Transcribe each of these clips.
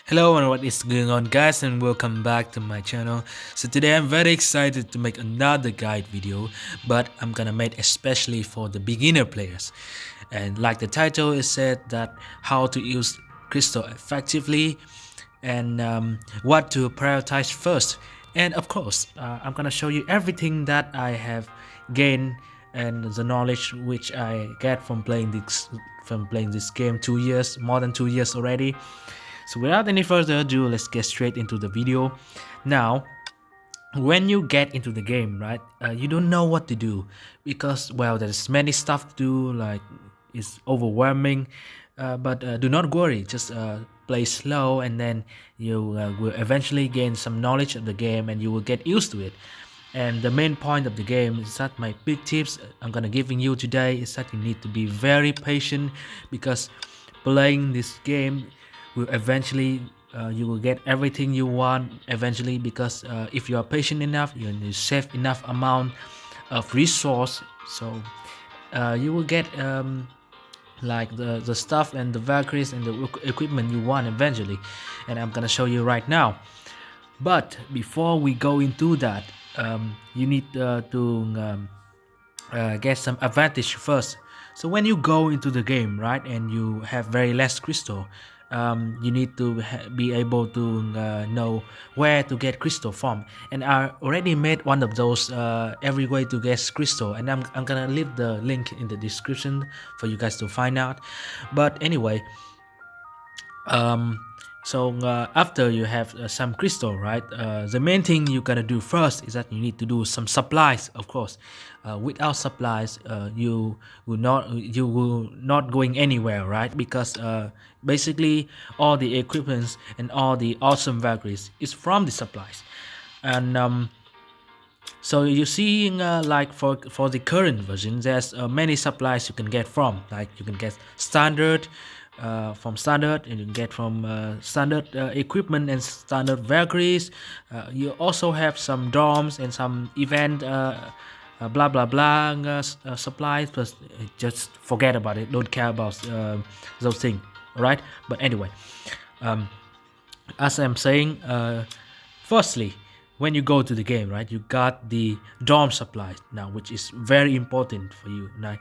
Hello and what is going on guys, and welcome back to my channel. So today I'm very excited to make another guide video, but I'm gonna make especially for the beginner players. And like the title is said, that how to use crystal effectively and what to prioritize first. And of course I'm gonna show you everything that I have gained and the knowledge which I get from playing this game 2 years, more than 2 years already. So without any further ado, let's get straight into the video. Now, when you get into the game, right, you don't know what to do because, well, there's many stuff to do, like it's overwhelming. But do not worry, just play slow, and then you will eventually gain some knowledge of the game, and you will get used to it. And the main point of the game is that my big tips I'm gonna giving you today is that you need to be very patient, because playing this game will eventually you will get everything you want eventually, because if you are patient enough, you save enough amount of resource, so you will get like the stuff and the Valkyries and the equipment you want eventually, and I'm gonna show you right now. But before we go into that, you need to get some advantage first. So when you go into the game, right, and you have very less crystal, you need to be able to know where to get crystal from. And I already made one of those every way to get crystal, and I'm gonna leave the link in the description for you guys to find out. But anyway, um after you have some crystal, right, the main thing you gotta do first is that you need to do some supplies, of course. Without supplies, you will not going anywhere, right, because basically all the equipments and all the awesome Valkyries is from the supplies. And so you see, like for the current version, there's many supplies you can get from. Like you can get standard, from standard, and you can get from standard equipment and standard Valkyries. You also have some DOMs and some event blah blah blah supplies, but just forget about it. Don't care about those things, right? But anyway, um, as I'm saying, firstly, when you go to the game, right, you got the dorm supplies now, which is very important for you. Now,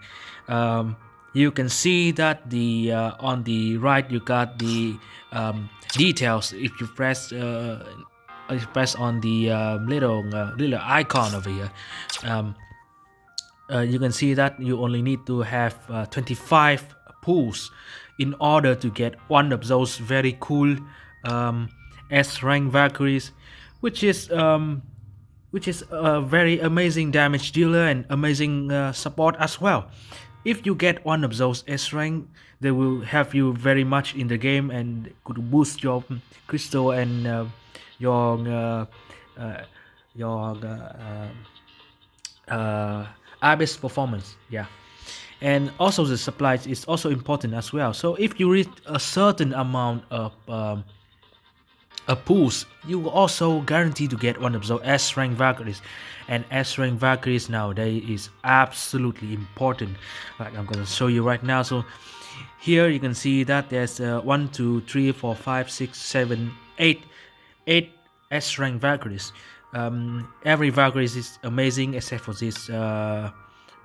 you can see that the on the right you got the details. If you press on the little icon over here, um, you can see that you only need to have 25 pulls in order to get one of those very cool S rank Valkyries, which is a very amazing damage dealer and amazing support as well. If you get one of those S rank, they will help you very much in the game and could boost your crystal and your uh, uh, your Abyss performance. Yeah. And also the supplies is also important as well. So if you reach a certain amount of pools, you will also guarantee to get one of those S rank Valkyries. And S rank Valkyries nowadays is absolutely important. Like I'm gonna show you right now. So here you can see that there's 1 2 3 4 5 6 7 8 S rank Valkyries. Every Valkyrie is amazing except for this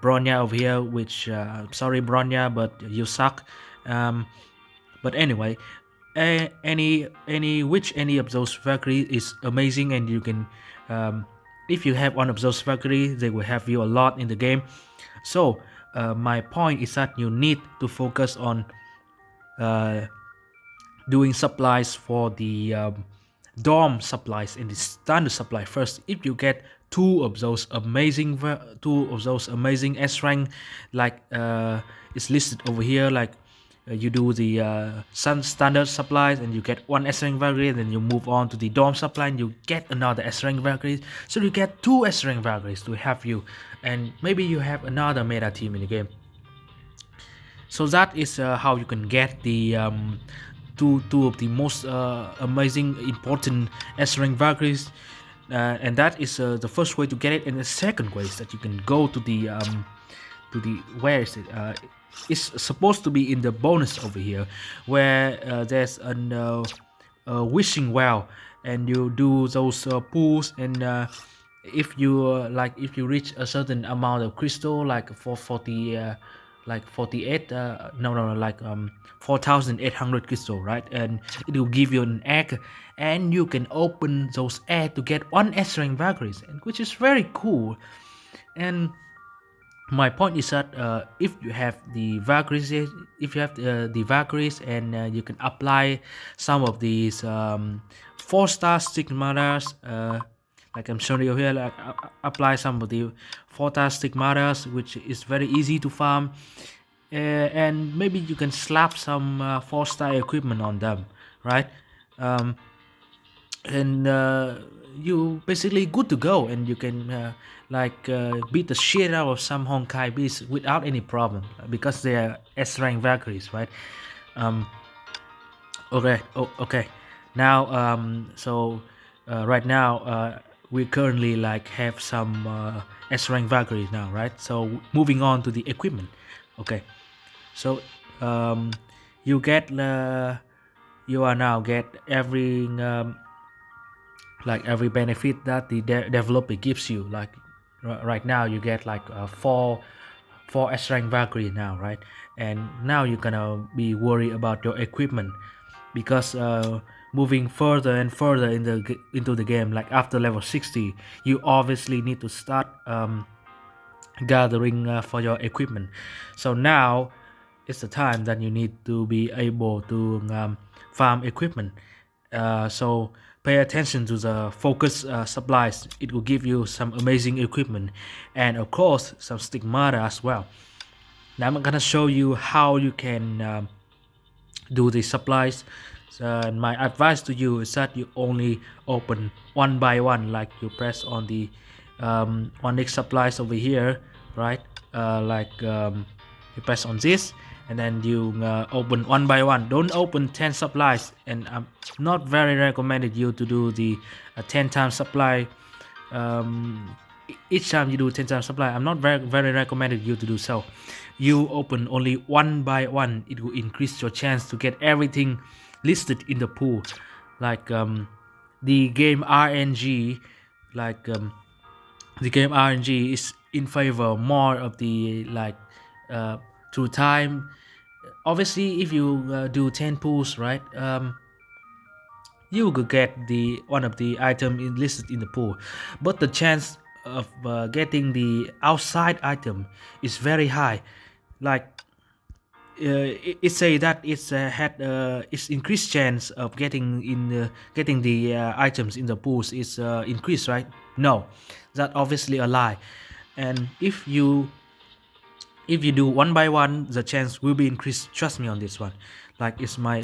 Bronya over here, which sorry Bronya, but you suck. But anyway, any of those Valkyrie is amazing, and you can if you have one of those Valkyrie, they will help you a lot in the game. So my point is that you need to focus on uh, doing supplies for the dorm supplies and the standard supply first. If you get two of those amazing S rank, like it's listed over here, like you do the standard supplies and you get one S rank Valkyrie, and then you move on to the dorm supply and you get another S rank Valkyrie. So you get two S rank Valkyries to help you, and maybe you have another meta team in the game. So that is how you can get the two of the most amazing important S rank Valkyries, and that is the first way to get it. And the second way is that you can go to the where is it? It's supposed to be in the bonus over here, where there's an wishing well, and you do those pulls, and if you if you reach a certain amount of crystal, like for 40 like 48 no, like 4800 crystal, right? And it will give you an egg, and you can open those eggs to get one S rank Valkyries, and which is very cool. And my point is that if you have the Valkyries, and you can apply some of these 4-star stigmatas, like I'm showing you here, like apply some of the 4-star stigmatas, which is very easy to farm, and maybe you can slap some 4-star equipment on them, right? um, and you basically good to go, and you can beat the shit out of some Honkai beasts without any problem, because they are S rank Valkyries, right? um, okay, now right now we currently like have some S rank Valkyries now, right? So moving on to the equipment. Okay, so you get you are now get every every benefit that the developer gives you. Like right now you get like four S rank Valkyrie now, right? And now you're gonna be worried about your equipment, because moving further and further into the game, like after level 60, you obviously need to start gathering for your equipment. So now it's the time that you need to be able to farm equipment. So pay attention to the focus supplies. It will give you some amazing equipment, and of course some stigmata as well. Now I'm gonna show you how you can do the supplies. So my advice to you is that you only open one by one, like you press on the Onyx supplies over here, right? You press on this, and then you open one by one. Don't open 10 supplies, and I'm not very recommended you to do the 10 times supply. Each time you do 10 times supply, I'm not very recommended you to do so. You open only one by one. It will increase your chance to get everything listed in the pool. Like the game RNG, like the game RNG is in favor more of the through time. Obviously if you do 10 pools, right, you could get the one of the item listed in the pool, but the chance of getting the outside item is very high. Like it say that it's increased chance of getting the items in the pools is increased, right? No, that obviously a lie. And if you do one by one, the chance will be increased. Trust me on this one. Like, it's my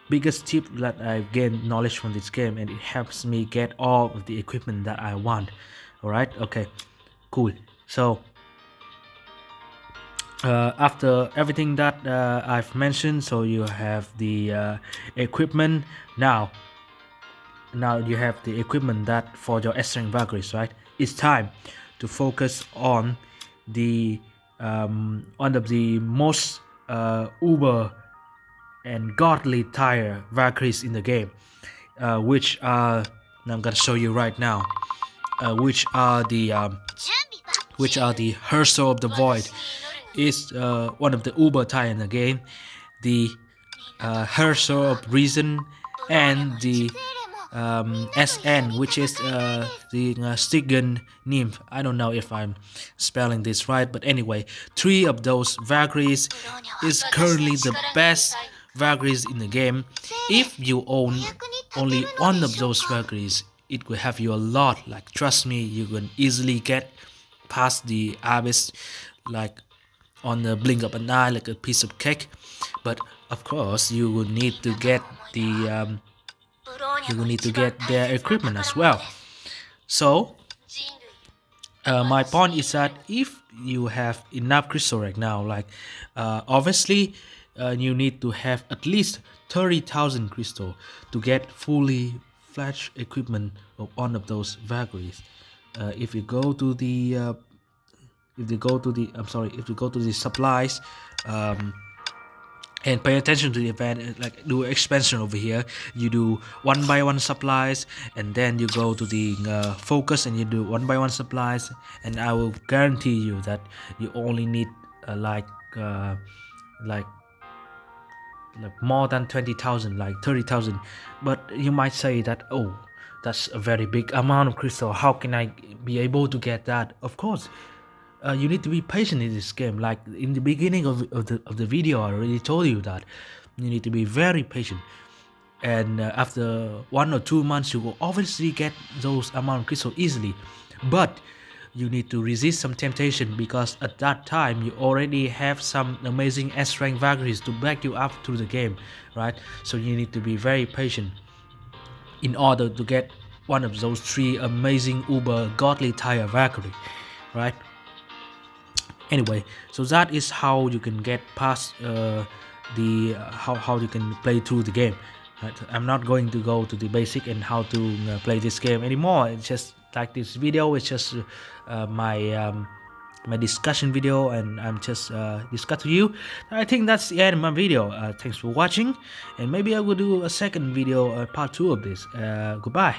biggest tip that I've gained knowledge from this game, and it helps me get all of the equipment that I want. All right, okay, cool. So after everything that I've mentioned, so you have the equipment now. Now you have the equipment that for your S-rank Valkyries, right? It's time to focus on the one of the most uber and godly tier Valkyries in the game, which are, I'm gonna show you right now, which are the Herser of the Void. Is one of the uber tier in the game, the Herser of Reason, and the SN, which is the Stygian nymph. I don't know if I'm spelling this right, but anyway, 3 of those Valkyries is currently the best Valkyries in the game. If you own only one of those Valkyries, it will have you a lot. Like, trust me, you can easily get past the abyss, like on the blink of an eye, like a piece of cake. But of course, you will need to get their equipment as well. So my point is that if you have enough crystal right now, like obviously you need to have at least 30,000 crystal to get fully fledged equipment of one of those Valkyries. If you go to the supplies, and pay attention to the event, like do expansion over here. You do one by one supplies, and then you go to the focus and you do one by one supplies, and I will guarantee you that you only need uh, like more than 20,000, like 30,000. But you might say that, oh, that's a very big amount of crystal, how can I be able to get that? Of course, you need to be patient in this game. Like in the beginning of the video, I already told you that you need to be very patient, and after 1 or 2 months you will obviously get those amount of crystal easily. But you need to resist some temptation, because at that time you already have some amazing S rank Valkyries to back you up through the game, right? So you need to be very patient in order to get one of those 3 amazing uber godly tier Valkyrie, right? Anyway, so that is how you can get past the how you can play through the game, right? I'm not going to go to the basic and how to play this game anymore. It's just like this video, it's just my discussion video, and I'm just discuss to you. I think that's the end of my video. Thanks for watching, and maybe I will do a second video, part 2 of this. Goodbye.